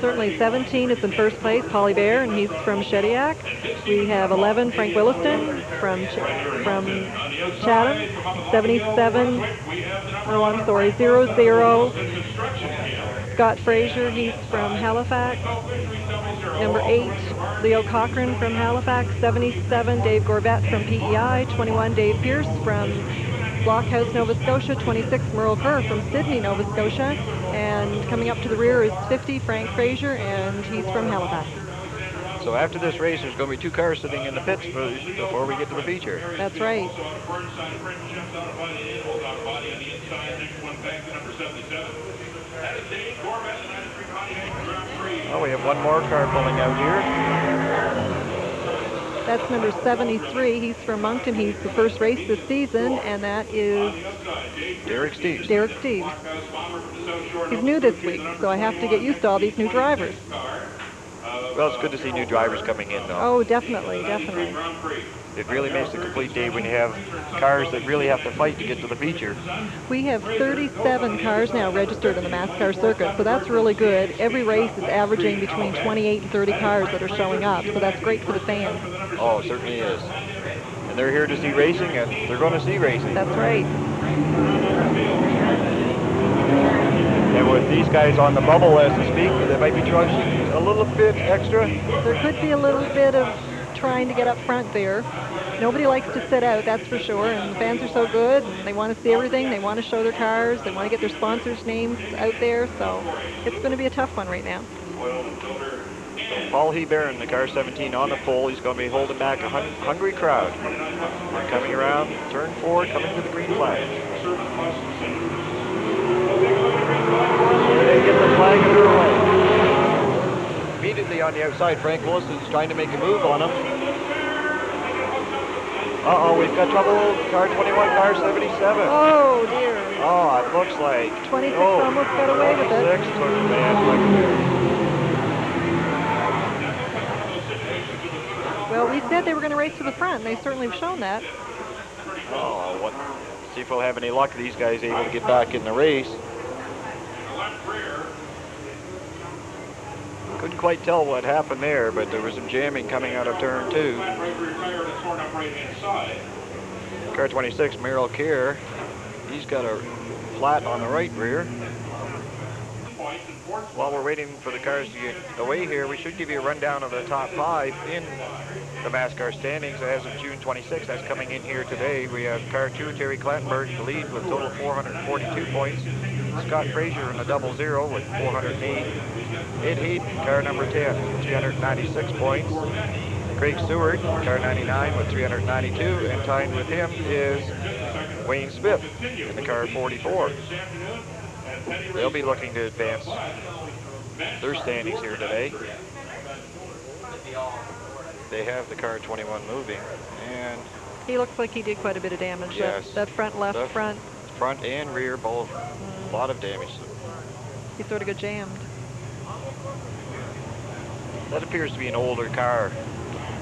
Certainly 17 is in first place, Polly Bear, and he's from Shediac. We have 11, Frank Williston from Chatham. 77, oh, I'm sorry, 00, Scott Frazier, he's from Halifax. Number 8, Leo Cochran from Halifax. 77, Dave Gorbett from PEI. 21, Dave Pierce from Blockhouse, Nova Scotia. 26, Merle Kerr from Sydney, Nova Scotia. And coming up to the rear is 50, Frank Frazier, and he's from Halifax. So after this race, there's going to be 2 cars sitting in the pits before we get to the feature. That's right. Oh, we have one more car pulling out here. That's number 73. He's from Moncton. He's the first race this season, and that is Derek Steeves. Derek Steeves. He's new this week, so I have to get used to all these new drivers. Well, it's good to see new drivers coming in, though. Oh, definitely, definitely. It really makes a complete day when you have cars that really have to fight to get to the feature. We have 37 cars now registered in the MASCAR circuit, so that's really good. Every race is averaging between 28 and 30 cars that are showing up, so that's great for the fans. Oh, it certainly is. And they're here to see racing, and they're going to see racing. That's right. And with these guys on the bubble, as to speak, they might be charging a little bit extra. There could be a little bit of trying to get up front there. Nobody likes to sit out, that's for sure, and the fans are so good. They want to see everything. They want to show their cars. They want to get their sponsors' names out there, so it's going to be a tough one right now. Paul Hebert in the car 17 on the pole. He's going to be holding back a hungry crowd. We're coming around, turn 4, coming to the green flag. They get the flag in their way. Immediately on the outside, Frank Williston's trying to make a move on him. Uh-oh, we've got trouble. Car 21, car 77. Oh, dear. Oh, it looks like 26 almost got away with it. 26 took the bad like. Well, we said they were going to race to the front, and they certainly have shown that. Oh, see if we'll have any luck. These guys able to get back in the race. Couldn't quite tell what happened there, but there was some jamming coming out of turn 2. Car 26, Merrill Kerr. He's got a flat on the right rear. While we're waiting for the cars to get away here, we should give you a rundown of the top 5 in the MASCAR standings as of June 26th. That's coming in here today. We have car 2, Terry Clattenburg, the lead with a total of 442 points. Scott Frazier in the 00 with 408. Ed Hayden, car number 10, 396 points. Craig Stewart, car 99 with 392, and tied with him is Wayne Smith in the car 44. They'll be looking to advance their standings here today. They have the car 21 moving, and he looks like he did quite a bit of damage. Yes, that front left front and rear both, a lot of damage. He sort of got jammed. That appears to be an older car.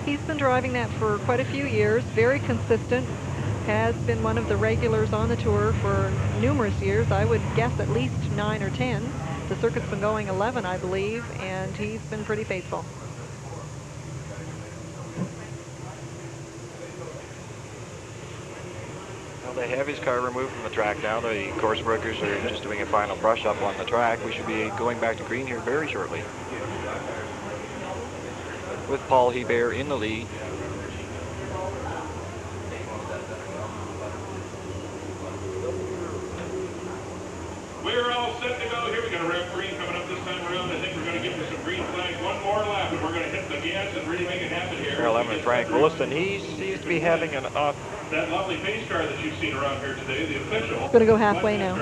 He's been driving that for quite a few years, very consistent, has been one of the regulars on the tour for numerous years. I would guess at least 9 or 10. The circuit's been going 11, I believe, and he's been pretty faithful. Well, they have his car removed from the track now. The course workers are just doing a final brush up on the track. We should be going back to green here very shortly, with Paul Hebert in the lead. We're all set to go here. We got a red green coming up this time around. I think we're going to give you some green flag. One more lap, and we're going to hit the gas and really make it happen here. Car 11, Frank Williston. He seems to be having an off. That lovely pace car that you've seen around here today, the official. It's going to go halfway now.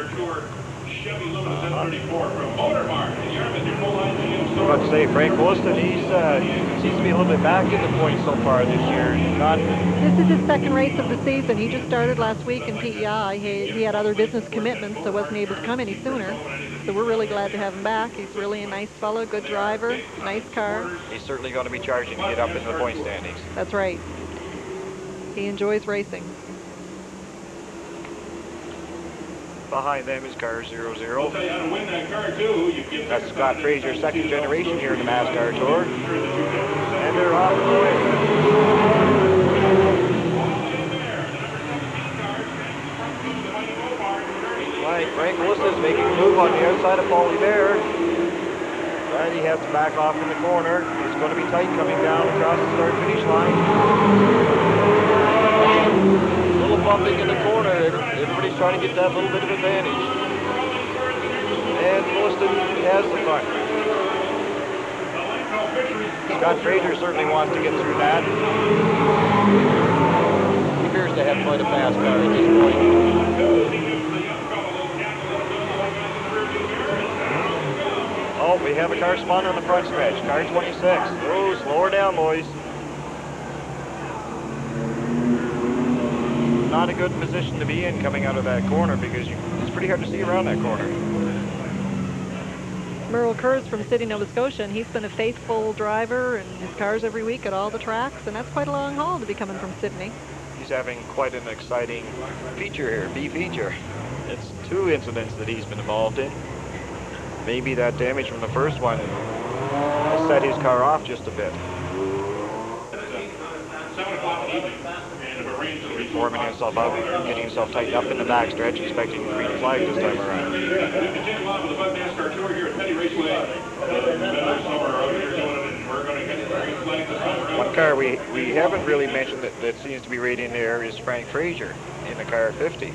Chevy Luminous N34 from Motormart. You're with your full line GM I was about to say, Frank Williston, he seems to be a little bit back in the points so far this year. This is his second race of the season. He just started last week in PEI. He had other business commitments, so wasn't able to come any sooner. So we're really glad to have him back. He's really a nice fellow, good driver, nice car. He's certainly going to be charging to get up into the point standings. That's right. He enjoys racing. behind them is car 00. I'll tell you how to win that car too. You get That's Scott Fraser, second generation here in the MASCAR Tour. And they're off and away. Right, Frank Williston's making a move on the outside of Paulie Bear. Right, he has to back off in the corner. It's going to be tight coming down across the start-finish line. A little bumping in the corner. Everybody's trying to get that little bit of advantage. And Williston has the front. Scott Fraser certainly wants to get through that. He appears to have quite a fast car at this point. Oh, we have a car spun on the front stretch. Car 26. Oh, slow her down, boys. Not a good position to be in coming out of that corner because it's pretty hard to see around that corner. Merle Kerr's from Sydney, Nova Scotia, and he's been a faithful driver in his cars every week at all the tracks, and that's quite a long haul to be coming from Sydney. He's having quite an exciting feature here, B-feature. It's 2 incidents that he's been involved in. Maybe that damage from the first one has set his car off just a bit. 7 o'clock in the evening. Warming himself up, getting himself tightened up in the backstretch, expecting the green flag this time around. We continue on with the MASCAR Tour here at Petty Raceway. We're going to get the green flag this time around. One car we haven't really mentioned that seems to be right in there is Frank Fraser in the car 50.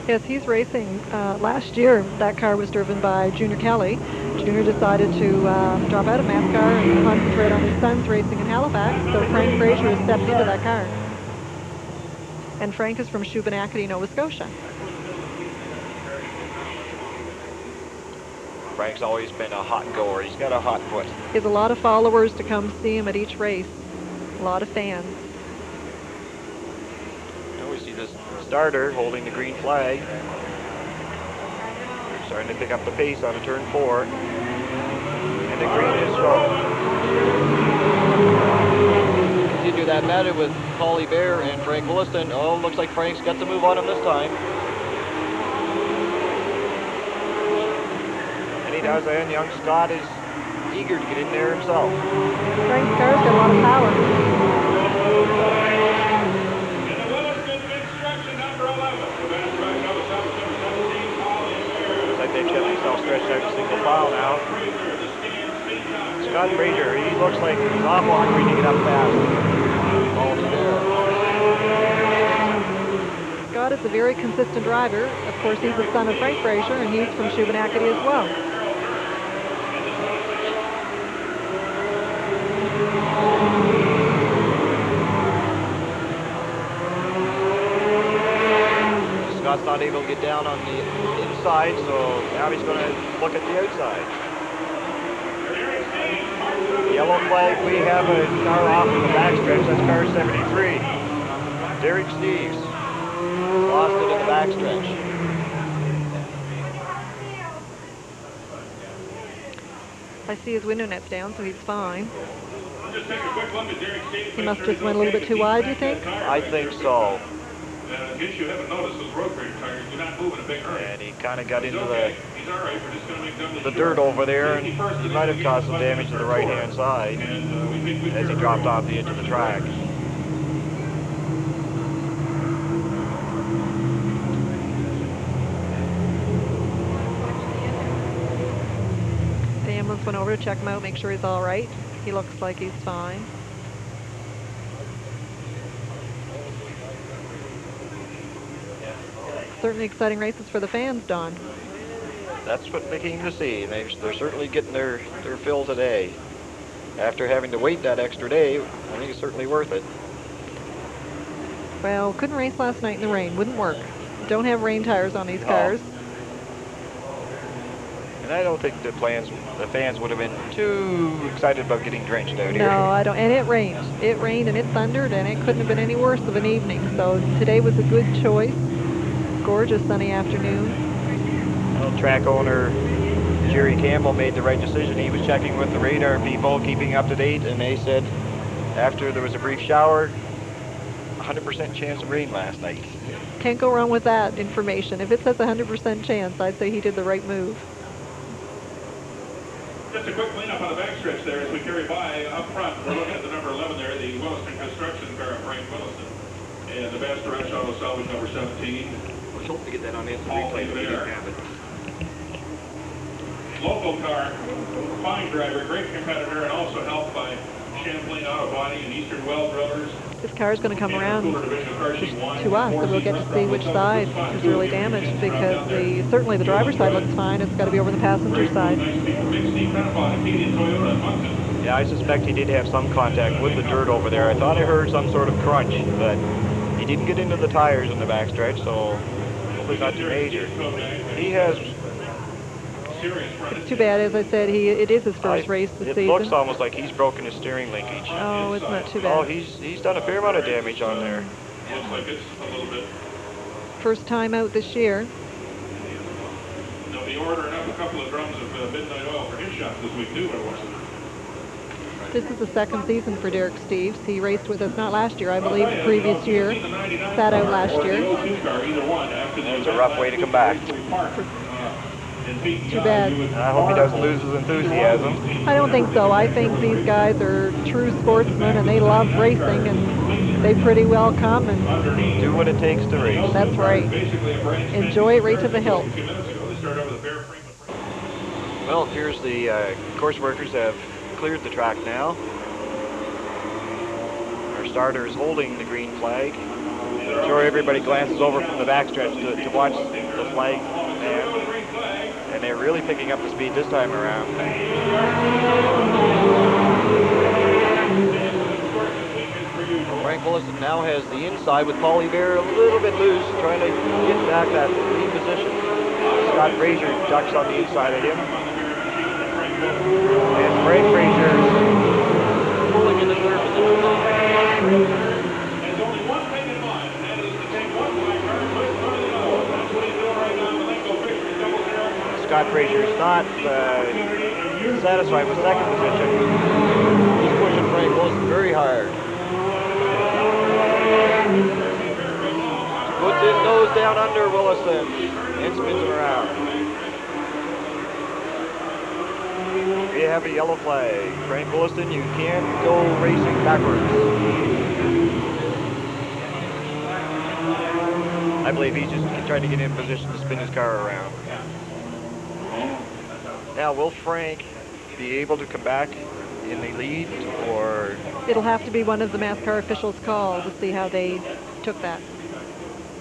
Yes, he's racing. Last year, that car was driven by Junior Kelly. Junior decided to drop out of MASCAR and concentrate on his son's racing in Halifax, so Frank Fraser has stepped into that car. And Frank is from Shubenacadie, Nova Scotia. Frank's always been a hot goer. He's got a hot foot. He has a lot of followers to come see him at each race. A lot of fans. Now we see this starter holding the green flag. They're starting to pick up the pace on a turn 4. And the green is shown. Continue that battle with Paulie Bear and Frank Williston. Oh, looks like Frank's got the move on him this time. And he does, and young Scott is eager to get in there himself. Frank's car's got a lot of power. Looks like they've kept themselves stretched out in single file now. Scott Fraser, he looks like he's awful hungry to get up fast. Scott is a very consistent driver. Of course, he's the son of Frank Fraser, and he's from Shubenacadie as well. Scott's not able to get down on the inside, so now he's going to look at the outside. Yellow flag, we have a car off in the backstretch. That's car 73. Derek Steves lost it in the backstretch. I see his window net's down, so he's fine. Just take a quick look at Derek Steves. He must just went a little bit too wide, do you think? I think so. In case you haven't noticed, those road grader tires do not move in a big hurry. And he kind of got into He's all right. We're just going to make them the dirt over there, and he might have caused some damage to the right-hand side as he dropped off the edge of the track. The ambulance went over to check him out, make sure he's all right. He looks like he's fine. Certainly exciting races for the fans, Don. That's what they came to see. They're certainly getting their fill today. After having to wait that extra day, I think it's certainly worth it. Well, couldn't race last night in the rain. Wouldn't work. Don't have rain tires on these cars. And I don't think the fans would have been too excited about getting drenched out here. No, I don't. And it rained. It rained and it thundered, and it couldn't have been any worse of an evening. So today was a good choice. Gorgeous sunny afternoon. Well, track owner Jerry Campbell made the right decision. He was checking with the radar people, keeping up to date, and they said after there was a brief shower, 100% chance of rain last night. Can't go wrong with that information. If it says 100% chance, I'd say he did the right move. Just a quick cleanup on the backstretch there as we carry by. Up front, we're looking at the number 11 there, the Williston Construction car of Frank Williston. And the Bass Direct Auto Salvage number 17. I was hoping to get that on instant replay, but we didn't have it. Local car, fine driver, great competitor, and also helped by Champlain Auto Body and Eastern Well Brothers. This car is going to come around to us, and we'll get to see which side is really damaged, because certainly the driver's side looks fine. It's got to be over the passenger side. Yeah, I suspect he did have some contact with the dirt over there. I thought I heard some sort of crunch, but he didn't get into the tires in the backstretch, so hopefully not too major. He has... It's too bad, as I said, it is his first race this season. It looks almost like he's broken his steering linkage. Oh, it's not too bad. Oh, he's done a fair amount of damage on there. Looks like it's a little bit. First time out this year. They'll be ordering up a couple of drums of midnight oil for his shots this week too. This is the second season for Derek Steeves. He raced with us, not last year, I believe, the previous year. Sat out last year. It's a rough way to come back. Too bad. I hope he doesn't lose his enthusiasm. I don't think so. I think these guys are true sportsmen, and they love racing, and they pretty well come and do what it takes to race. That's right. Enjoy it right to the hilt. Well, it appears the course workers have cleared the track now. Our starter is holding the green flag. I'm sure everybody glances over from the backstretch to watch the flag, and they're really picking up the speed this time around. Frank Williston now has the inside with Paulie Bear a little bit loose, trying to get back that lead position. Scott Frazier ducks on the inside of him. And Frank Frazier pulling in the third position. There's only one thing in mind, and that is to take one flag car and put it in front of the other. That's what he's doing right now. Malenko Fisher doubles there. Scott Frazier is not satisfied with second position. He's pushing Frank Williston very hard. Puts his nose down under Williston and spins him around. We have a yellow flag. Frank Williston, you can't go racing backwards. I believe he's just trying to get in position to spin his car around. Now, will Frank be able to come back in the lead, or? It'll have to be one of the MASCAR officials' call to see how they took that.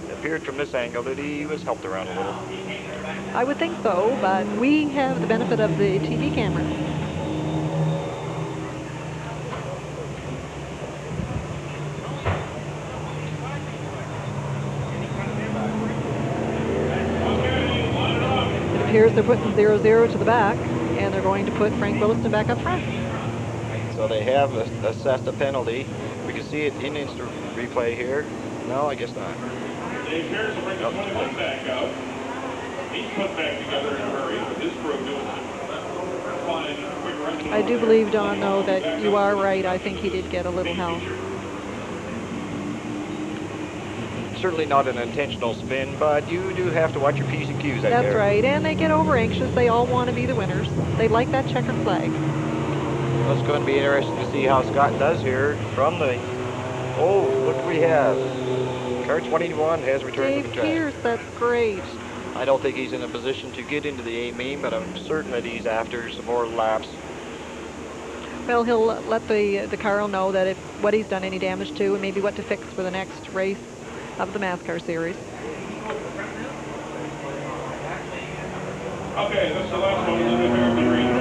It appeared from this angle that he was helped around a little. I would think so, but we have the benefit of the TV camera. It appears they're putting 0-0 to the back, and they're going to put Frank Williston back up front. So they have assessed a penalty. We can see it in instant replay here. No, I guess not. Dave Harris will bring the 21 back out. He's put back together in a hurry, but his crew doing fine, quick run. I do believe, Don, though, that you are right. I think he did get a little help. Certainly not an intentional spin, but you do have to watch your P's and Q's out there. That's right, and they get over anxious. They all want to be the winners. They like that checkered flag. Well, it's going to be interesting to see how Scott does here from the... Oh, look what we have. Car 21 has returned to the track. Dave Pierce, that's great. I don't think he's in a position to get into the A main, but I'm certain that he's after some more laps. Well, he'll let the car know that if what he's done any damage to, and maybe what to fix for the next race of the MASCAR series. Okay, that's the last one. Green.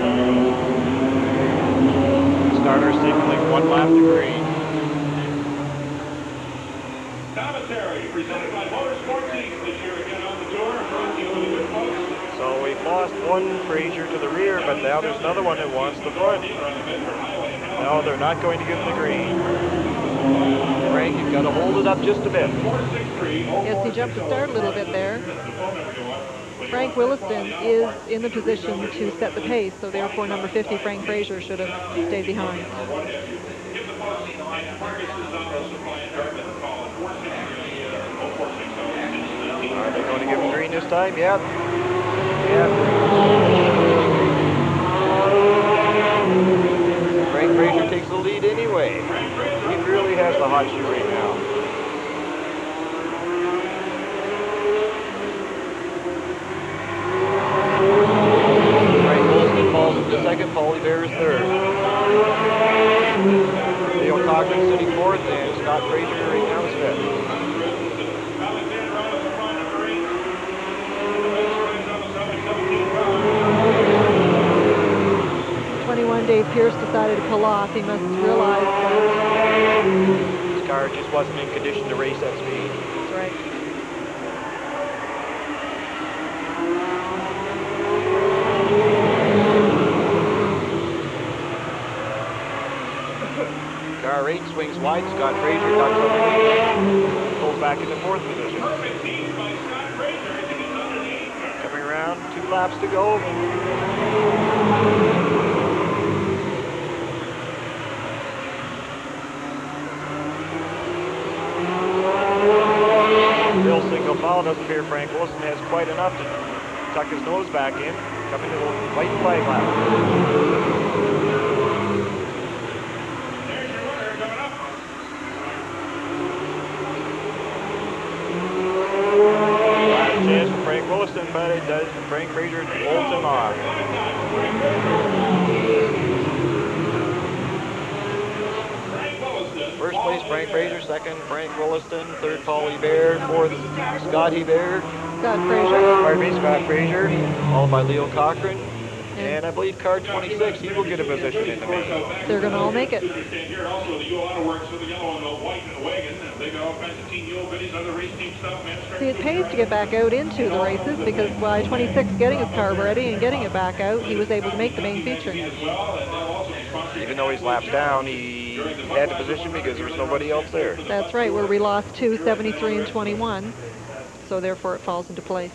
Starter signaling one lap to green. Commentary presented by Motorsports East this year again on the tour. Brought to you with the good folks. So we've lost one Frazier to the rear, but now there's another one that wants the front. No, they're not going to give him the green. Frank, you've got to hold it up just a bit. Yes, he jumped the start a little bit there. Frank Williston is in the position to set the pace, so therefore number 50, Frank Frazier, should have stayed behind. green this time, yep. Yep. Frank Fraser takes the lead anyway. He really has the hot shoe right now. Frank Wilson falls into second, Paulie Bear is third. Leo Cochran sitting fourth, and Scott Fraser right now is fifth. 21 Dave Pierce decided to pull off. He must realize that His car just wasn't in condition to race that speed. that's right. Car 8 swings wide. Scott Fraser ducks underneath. Pulls back into fourth position. Coming around, 2 laps to go. Real single foul. Doesn't appear Frank Wilson has quite enough to tuck his nose back in. Coming to the white flag lap. Last chance for Frank Wilson, but it does. Frank Fraser holds him off. First place, Frank Fraser. Second, Frank Williston. Third, Paulie Bear. Fourth, Scotty Bear. Scott Fraser. Pardon me, Scott Fraser. Followed by Leo Cochran. And I believe car 26, he will get a position in the main. They're going to all make it. Here also the Yule Auto Works with the yellow and the white wagon. They got all kinds of team Yule biddies, other race team stuff. See, it pays to get back out into the races because by 26 getting his car ready and getting it back out, he was able to make the main feature. Even though he's laps down, he had the position because there was nobody else there. That's right, where we lost 2, 73 and 21. So therefore it falls into place.